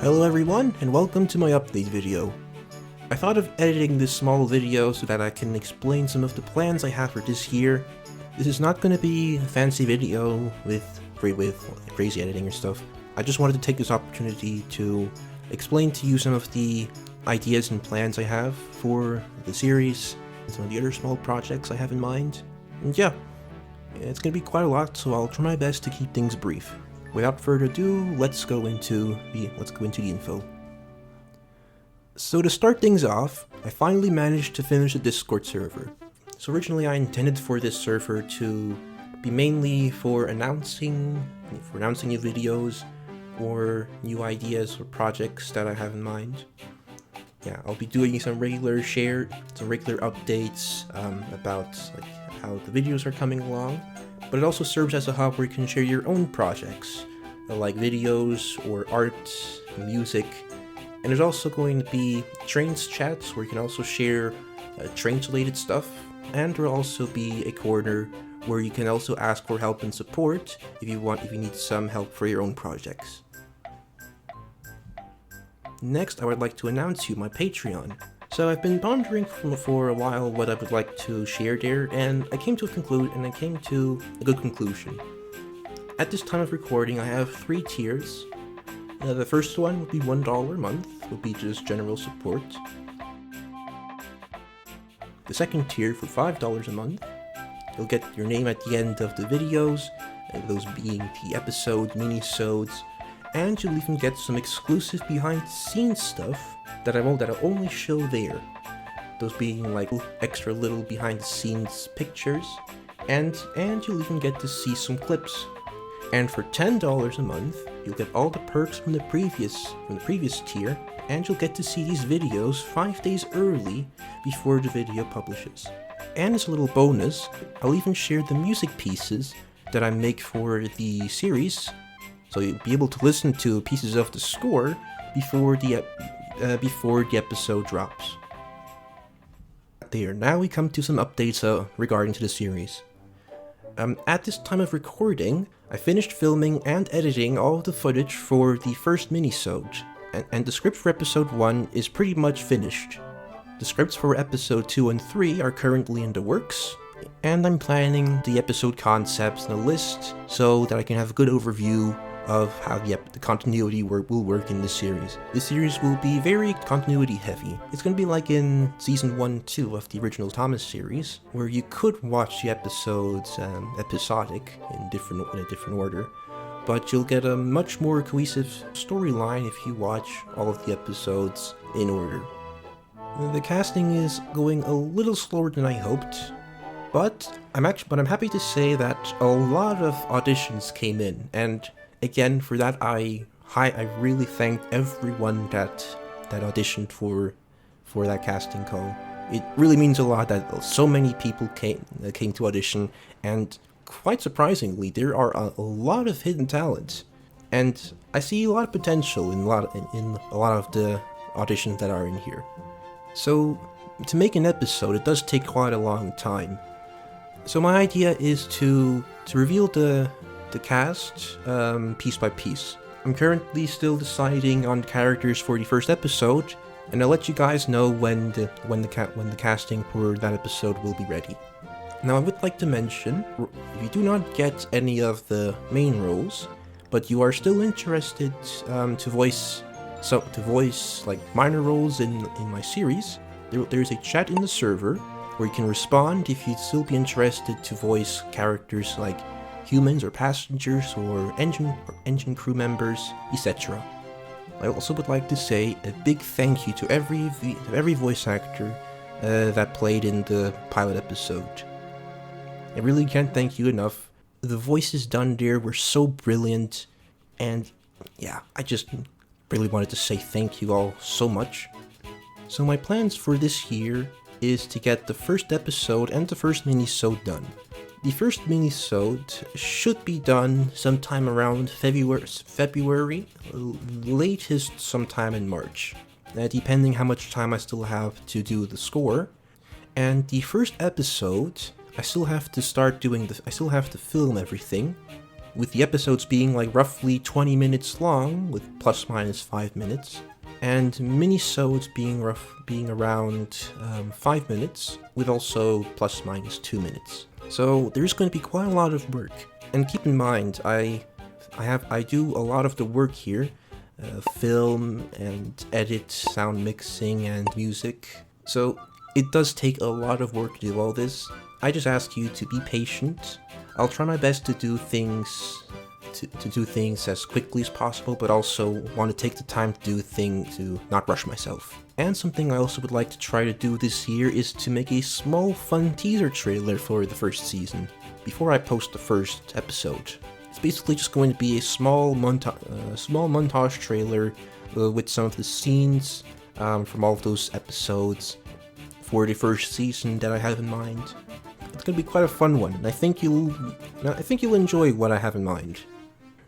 Hello everyone, and welcome to my update video. I thought of editing this small video so that I can explain some of the plans I have for this year. This is not going to be a fancy video with crazy editing or stuff. I just wanted to take this opportunity to explain to you some of the ideas and plans I have for the series, and some of the other small projects I have in mind. And yeah, it's going to be quite a lot, so I'll try my best to keep things brief. Without further ado, let's go into the info. So to start things off, I finally managed to finish a Discord server. So originally I intended for this server to be mainly for announcing new videos or new ideas or projects that I have in mind. Yeah, I'll be doing some regular updates about how the videos are coming along. But it also serves as a hub where you can share your own projects, like videos or art, music, and there's also going to be trains chats where you can also share trains related stuff, and there will also be a corner where you can also ask for help and support if you need some help for your own projects. Next, I would like to announce to you my Patreon. So I've been pondering for a while what I would like to share there, and I came to a good conclusion. At this time of recording, I have 3 tiers. The first one would be $1 a month, would be just general support. The second tier for $5 a month, you'll get your name at the end of the videos, those being the episodes, mini-sodes, and you'll even get some exclusive behind-the-scenes stuff that I only show there. Those being like extra little behind-the-scenes pictures, and you'll even get to see some clips. And for $10 a month, you'll get all the perks from the previous tier, and you'll get to see these videos 5 days early before the video publishes. And as a little bonus, I'll even share the music pieces that I make for the series, so you'll be able to listen to pieces of the score before the episode drops. There, now we come to some updates regarding to the series. At this time of recording, I finished filming and editing all of the footage for the first mini-sode, and the script for episode 1 is pretty much finished. The scripts for episode 2 and 3 are currently in the works, and I'm planning the episode concepts and a list so that I can have a good overview of how the continuity will work in this series. This series will be very continuity heavy. It's going to be like in season 1-2 of the original Thomas series, where you could watch the episodes episodic in a different order, but you'll get a much more cohesive storyline if you watch all of the episodes in order. The casting is going a little slower than I hoped, but I'm happy to say that a lot of auditions came in, and again, for that, I really thank everyone that auditioned for that casting call. It really means a lot that so many people came to audition, and quite surprisingly, there are a lot of hidden talents, and I see a lot of potential in a lot of the auditions that are in here. So to make an episode, it does take quite a long time. So my idea is to reveal the cast piece by piece. I'm currently still deciding on characters for the first episode, and I'll let you guys know when the casting for that episode will be ready. Now I would like to mention, if you do not get any of the main roles, but you are still interested to voice like minor roles in my series, there's a chat in the server where you can respond if you'd still be interested to voice characters like humans or passengers or engine crew members, etc. I also would like to say a big thank you to every voice actor that played in the pilot episode. I really can't thank you enough. The voices done there were so brilliant, and yeah, I just really wanted to say thank you all so much. So my plans for this year is to get the first episode and the first mini-sode done. The first mini-sode should be done sometime around February, latest sometime in March, depending how much time I still have to do the score. And the first episode, I still have to start doing this. I still have to film everything, with the episodes being like roughly 20 minutes long, with plus minus 5 minutes, and mini-sodes being around 5 minutes, with also plus minus 2 minutes. So there's going to be quite a lot of work. And keep in mind, I do a lot of the work here, film and edit, sound mixing and music. So it does take a lot of work to do all this. I just ask you to be patient. I'll try my best to do things as quickly as possible, but also want to take the time to do things, to not rush myself. And something I also would like to try to do this year is to make a small fun teaser trailer for the first season, before I post the first episode. It's basically just going to be a small montage trailer with some of the scenes from all of those episodes for the first season that I have in mind. It's going to be quite a fun one, and I think you'll enjoy what I have in mind.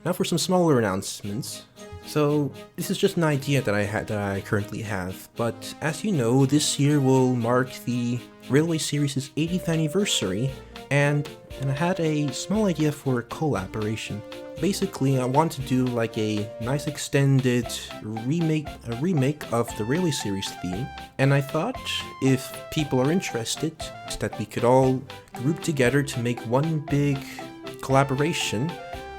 Now for some smaller announcements. So this is just an idea that I currently have, but as you know, this year will mark the Railway Series' 80th anniversary, and I had a small idea for a collaboration. Basically, I want to do like a nice extended remake of the Railway Series theme, and I thought if people are interested, that we could all group together to make one big collaboration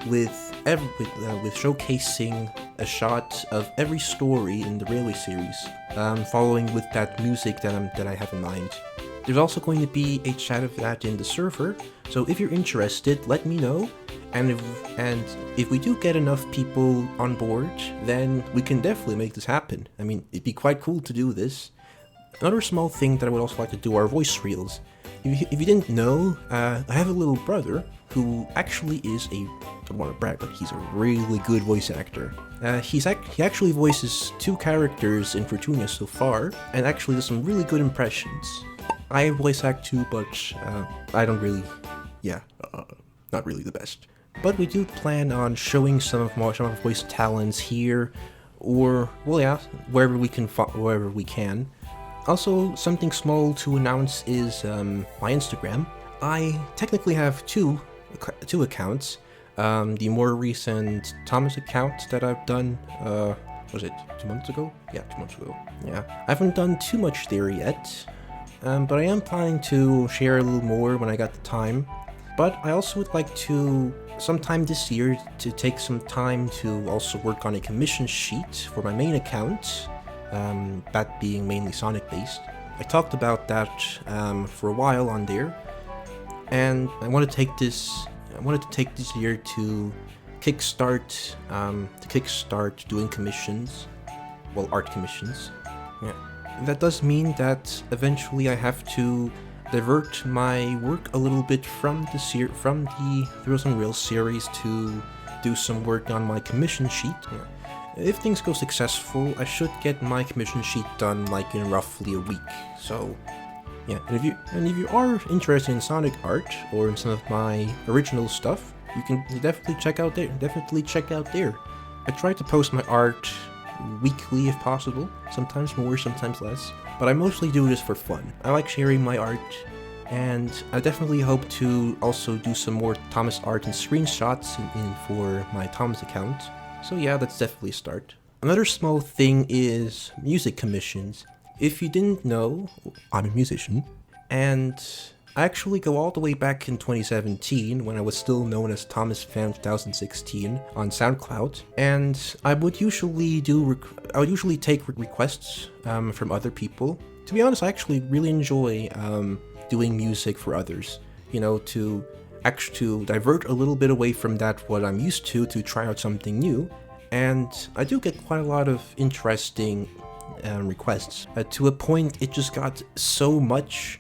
with showcasing a shot of every story in the Railway Series, following with that music that I have in mind. There's also going to be a chat of that in the server, so if you're interested, let me know, and if we do get enough people on board, then we can definitely make this happen. I mean, it'd be quite cool to do this. Another small thing that I would also like to do are voice reels. If you didn't know, I have a little brother who actually is I don't want to brag, but he's a really good voice actor. He actually voices 2 characters in Fortuna so far, and actually does some really good impressions. I voice act too, but I don't really, not really the best. But we do plan on showing some of our voice talents here, or wherever we can. Also, something small to announce is my Instagram. I technically have two accounts. The more recent Thomas account that I've done, was it 2 months ago? Yeah, 2 months ago. Yeah, I haven't done too much there yet, but I am planning to share a little more when I got the time. But I also would like to, sometime this year, to take some time to also work on a commission sheet for my main account, that being mainly Sonic based. I talked about that for a while on there, and I wanted to take this year to kickstart doing commissions, art commissions. Yeah, that does mean that eventually I have to divert my work a little bit from the Thrills on Rails series to do some work on my commission sheet. Yeah. If things go successful, I should get my commission sheet done like in roughly a week. So yeah, and if you are interested in Sonic art or in some of my original stuff, you can definitely check out there. I try to post my art weekly if possible, sometimes more, sometimes less, but I mostly do this for fun. I like sharing my art, and I definitely hope to also do some more Thomas art and screenshots for my Thomas account. So yeah, that's definitely a start. Another small thing is music commissions. If you didn't know, I'm a musician, and I actually go all the way back in 2017 when I was still known as Thomas Fan 2016 on SoundCloud, and I would usually take requests from other people. To be honest, I actually really enjoy doing music for others. You know, to divert a little bit away from what I'm used to try out something new, and I do get quite a lot of interesting requests. To a point, it just got so much.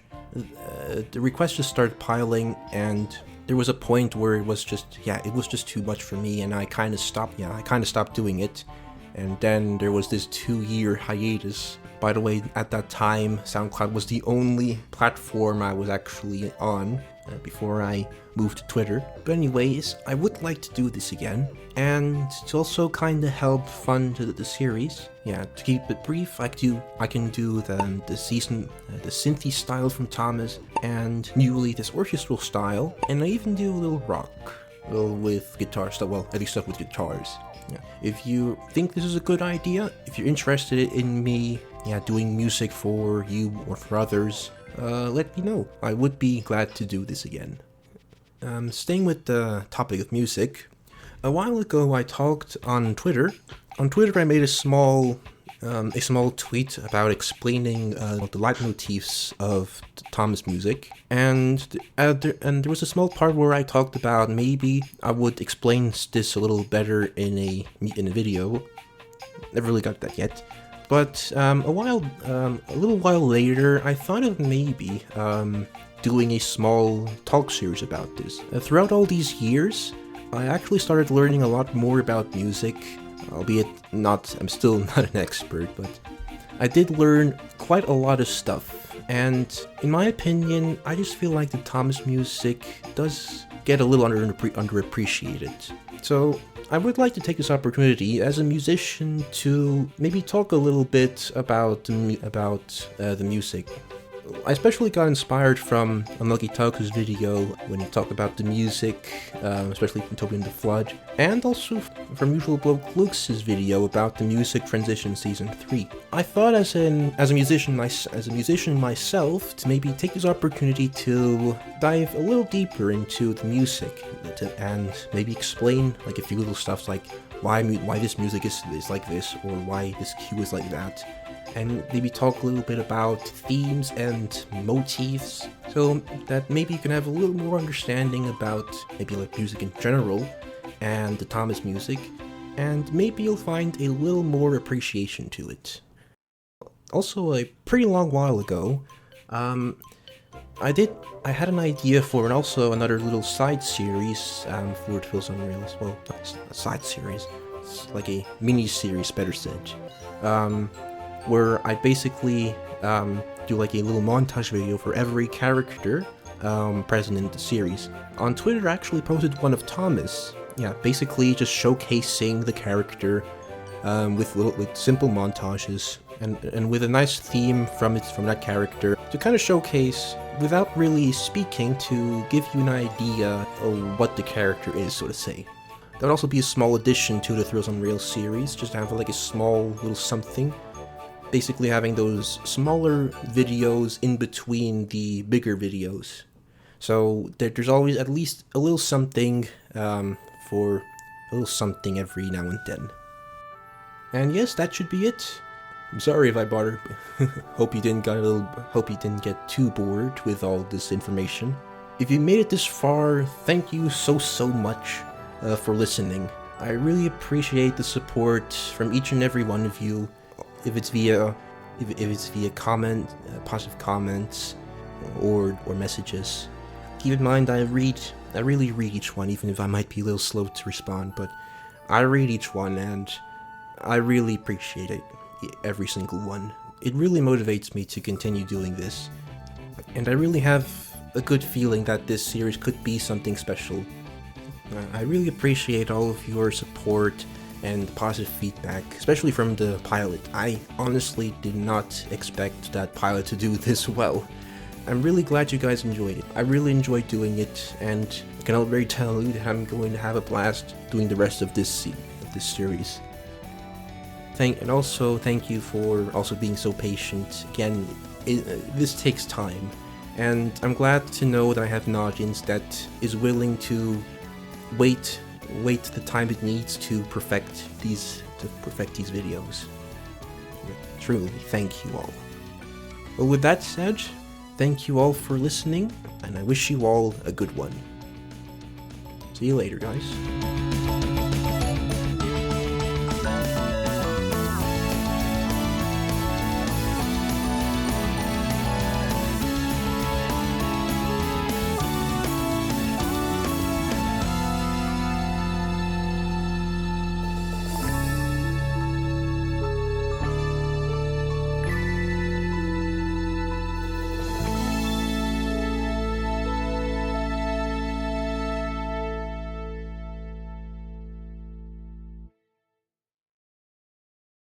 The requests just started piling, and there was a point where it was just too much for me, and I kind of stopped doing it. And then there was this 2-year hiatus By the way, at that time, SoundCloud was the only platform I was actually on before I moved to Twitter. But anyways, I would like to do this again, and to also kind of help fund the series. Yeah, to keep it brief, I can do the season, the synthy style from Thomas, and newly this orchestral style, and I even do a little rock, with guitar stuff. Well, at least stuff with guitars. Yeah. If you think this is a good idea, if you're interested in me, doing music for you or for others, let me know. I would be glad to do this again. Staying with the topic of music, a while ago I talked on Twitter. On Twitter I made a small tweet about explaining the leitmotifs of Thomas music, and there was a small part where I talked about maybe I would explain this a little better in a video. Never really got that yet, but a little while later I thought of maybe doing a small talk series about this. Throughout all these years, I actually started learning a lot more about music. Albeit I'm still not an expert, but I did learn quite a lot of stuff, and in my opinion, I just feel like the Thomas music does get a little underappreciated. So I would like to take this opportunity as a musician to maybe talk a little bit about the music. I especially got inspired from Unlucky Tauku's video when he talked about the music, especially from Toby and the Flood, and also from Usual Bloke Luke's video about the music transition season 3. I thought as a musician myself to maybe take this opportunity to dive a little deeper into the music and maybe explain like a few little stuff like why this music is like this, or why this cue is like that. And maybe talk a little bit about themes and motifs, so that maybe you can have a little more understanding about maybe like music in general and the Thomas music, and maybe you'll find a little more appreciation to it. Also, a pretty long while ago, I had an idea for another little side series for Tales on Rails. Well, not a side series, it's like a mini series, better said. Where I basically do like a little montage video for every character present in the series. On Twitter, I actually posted one of Thomas. Yeah, basically just showcasing the character with simple montages and with a nice theme from that character to kind of showcase without really speaking, to give you an idea of what the character is, so to say. That would also be a small addition to the Thrills on Rails series, just to have like a small little something. Basically having those smaller videos in between the bigger videos. So there's always at least a little something for a little something every now and then. And yes, that should be it. I'm sorry if I bothered. Hope you didn't get too bored with all this information. If you made it this far, thank you so much for listening. I really appreciate the support from each and every one of you. If it's via comment, positive comments, or messages. Keep in mind, I really read each one, even if I might be a little slow to respond. But I read each one, and I really appreciate it, every single one. It really motivates me to continue doing this, and I really have a good feeling that this series could be something special. I really appreciate all of your support and positive feedback, especially from the pilot. I honestly did not expect that pilot to do this well. I'm really glad you guys enjoyed it. I really enjoyed doing it, and I can already tell you that I'm going to have a blast doing the rest of this series. Thank you for also being so patient. Again, this takes time, and I'm glad to know that I have an audience that is willing to wait the time it needs to perfect these videos. Truly, thank you all. Well, with that said, thank you all for listening, and I wish you all a good one. See you later, guys.